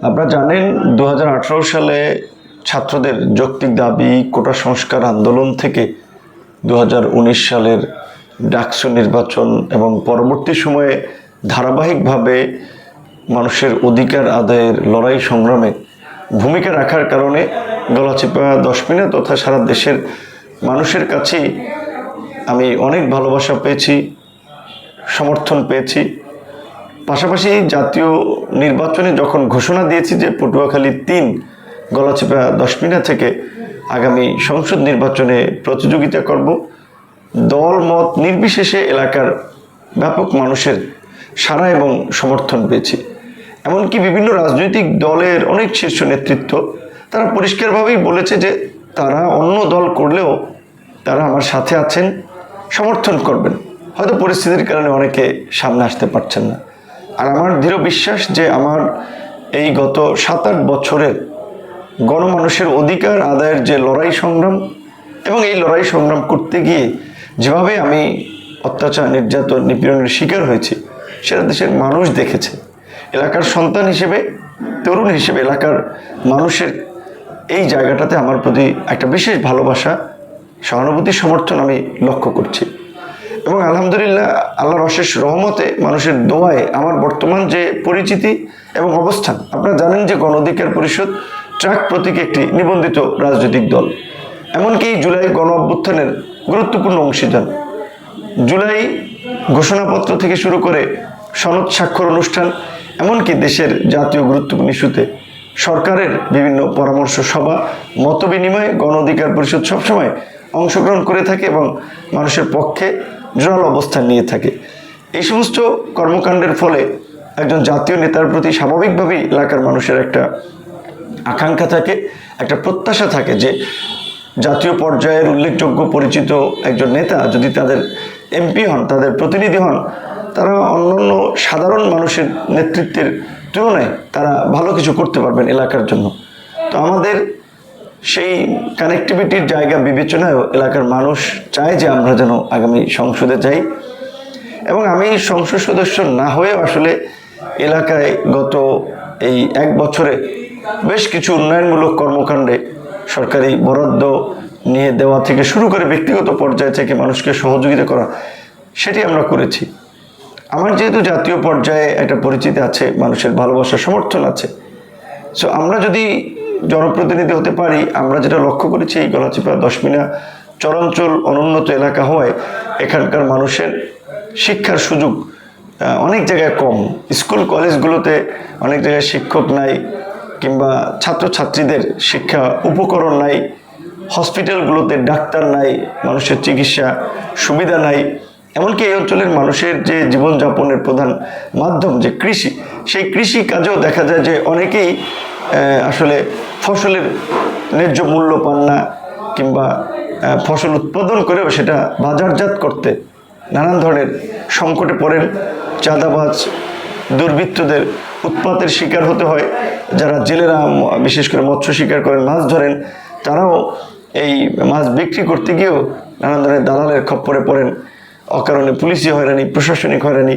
আপনারা জানেন 2018 সালে ছাত্রদের যৌক্তিক দাবি কোটা সংস্কার আন্দোলন থেকে 2019 সালের ডাকসু নির্বাচন এবং পরবর্তী সময়ে ধারাবাহিকভাবে মানুষের অধিকার আদায়ের লড়াই সংগ্রামে ভূমিকা রাখার কারণে গলাচিপা দশমিনা তথা সারা দেশের মানুষের কাছেই আমি অনেক ভালোবাসা পেয়েছি, সমর্থন পেয়েছি। পাশাপাশি জাতীয় নির্বাচনে যখন ঘোষণা দিয়েছি যে পটুয়াখালী 3 গলাচিপা দশমিনা থেকে আগামী সংসদ নির্বাচনে প্রতিযোগিতা করব, দল মত নির্বিশেষে এলাকার ব্যাপক মানুষের সাড়া এবং সমর্থন পেয়েছি। এমনকি বিভিন্ন রাজনৈতিক দলের অনেক শীর্ষ নেতৃত্ব তারা পরিষ্কারভাবেই বলেছে যে তারা অন্য দল করলেও তারা আমার সাথে আছেন, সমর্থন করবেন। হয়তো পরিস্থিতির কারণে অনেকে সামনে আসতে পারছেন না। আর আমার দৃঢ় বিশ্বাস যে আমার এই গত 7-8 বছরের গণমানুষের অধিকার আদায়ের যে লড়াই সংগ্রাম এবং এই লড়াই সংগ্রাম করতে গিয়ে যেভাবে আমি অত্যাচার, নির্যাতন, নিপীড়নের শিকার হয়েছি সেটা দেশের মানুষ দেখেছে। এলাকার সন্তান হিসেবে, তরুণ হিসেবে এলাকার মানুষের এই জায়গাটাতে আমার প্রতি একটা বিশেষ ভালোবাসা, সহানুভূতি, সমর্থন আমি লক্ষ্য করছি। এবং আলহামদুলিল্লাহ আল্লাহর অশেষ রহমতে মানুষের দোয়ায় আমার বর্তমান যে পরিচিতি এবং অবস্থান, আপনারা জানেন যে গণ অধিকার পরিষদ ট্রাক প্রতীক একটি নিবন্ধিত রাজনৈতিক দল। এমনকি জুলাই গণ অভ্যুত্থানের গুরুত্বপূর্ণ অংশীদার। জুলাই ঘোষণাপত্র থেকে শুরু করে সনদ স্বাক্ষর অনুষ্ঠান, এমনকি দেশের জাতীয় গুরুত্বপূর্ণ ইস্যুতে সরকারের বিভিন্ন পরামর্শ সভা, মত বিনিময়ে গণ অধিকার পরিষদ সবসময় অংশগ্রহণ করে থাকে এবং মানুষের পক্ষে জোরালো অবস্থান নিয়ে থাকে। এই সমস্ত কর্মকাণ্ডের ফলে একজন জাতীয় নেতার প্রতি স্বাভাবিকভাবেই এলাকার মানুষের একটা আকাঙ্ক্ষা থাকে, একটা প্রত্যাশা থাকে যে জাতীয় পর্যায়ের উল্লেখযোগ্য পরিচিত একজন নেতা যদি তাদের এমপি হন, তাদের প্রতিনিধি হন, তারা অন্যান্য সাধারণ মানুষের নেতৃত্বের তুলনায় তারা ভালো কিছু করতে পারবেন এলাকার জন্য। তো আমাদের সেই কানেক্টিভিটির জায়গা বিবেচনায়ও এলাকার মানুষ চায় যে আমরা যেন আগামী সংসদে যাই। এবং আমি সংসদ সদস্য না হয়েও আসলে এলাকায় গত এই 1 বছরে বেশ কিছু উন্নয়নমূলক কর্মকাণ্ডে সরকারি বরাদ্দ নিয়ে দেওয়া থেকে শুরু করে ব্যক্তিগত পর্যায় থেকে মানুষকে সহযোগিতা করা, সেটি আমরা করেছি। আমার যেহেতু জাতীয় পর্যায়ে একটা পরিচিতি আছে, মানুষের ভালোবাসা, সমর্থন আছে, সো আমরা যদি জনপ্রতিনিধি হতে পারি, আমরা যেটা লক্ষ্য করেছি এই গলাচিপা দশমিনা চরাঞ্চল অনুন্নত এলাকা হওয়ায় এখানকার মানুষের শিক্ষার সুযোগ অনেক জায়গায় কম। স্কুল কলেজগুলোতে অনেক জায়গায় শিক্ষক নাই, কিংবা ছাত্রছাত্রীদের শিক্ষা উপকরণ নাই, হসপিটালগুলোতে ডাক্তার নাই, মানুষের চিকিৎসা সুবিধা নাই। এমনকি এই অঞ্চলের মানুষের যে জীবনযাপনের প্রধান মাধ্যম যে কৃষি, সেই কৃষি কাজেও দেখা যায় যে অনেকেই আসলে ফসলের ন্যায্য মূল্য পান না, কিংবা ফসল উৎপাদন করেও সেটা বাজারজাত করতে নানান ধরনের সংকটে পড়েন। চাঁদাবাজ, দুর্বৃত্তদের উৎপাতের শিকার হতে হয়। যারা জেলেরা বিশেষ করে মৎস্য শিকার করেন, মাছ ধরেন, তারাও এই মাছ বিক্রি করতে গিয়েও নানান ধরনের দালালের খপ্পরে পড়েন। অকারণে পুলিশি হয়রানি, প্রশাসনিক হয়রানি।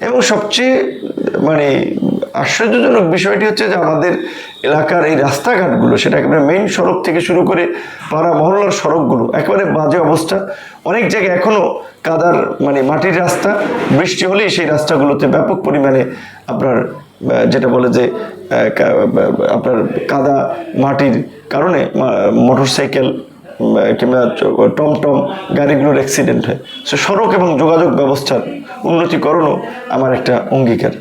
এবং সবচেয়ে আশ্চর্যজনক বিষয়টি হচ্ছে যে আমাদের এলাকার এই রাস্তাঘাটগুলো, সেটা একেবারে মেইন সড়ক থেকে শুরু করে পাড়া মহল্লার সড়কগুলো একেবারে বাজে অবস্থা। অনেক জায়গায় এখনও কাদার মাটির রাস্তা, বৃষ্টি হলেই সেই রাস্তাগুলোতে ব্যাপক পরিমাণে আপনার যেটা বলে যে আপনার কাদা মাটির কারণে মোটরসাইকেল কিংবা টমটম গাড়িগুলোর অ্যাক্সিডেন্ট হয়। সো সড়ক এবং যোগাযোগ ব্যবস্থার উন্নতিকরণও আমার একটা অঙ্গীকার।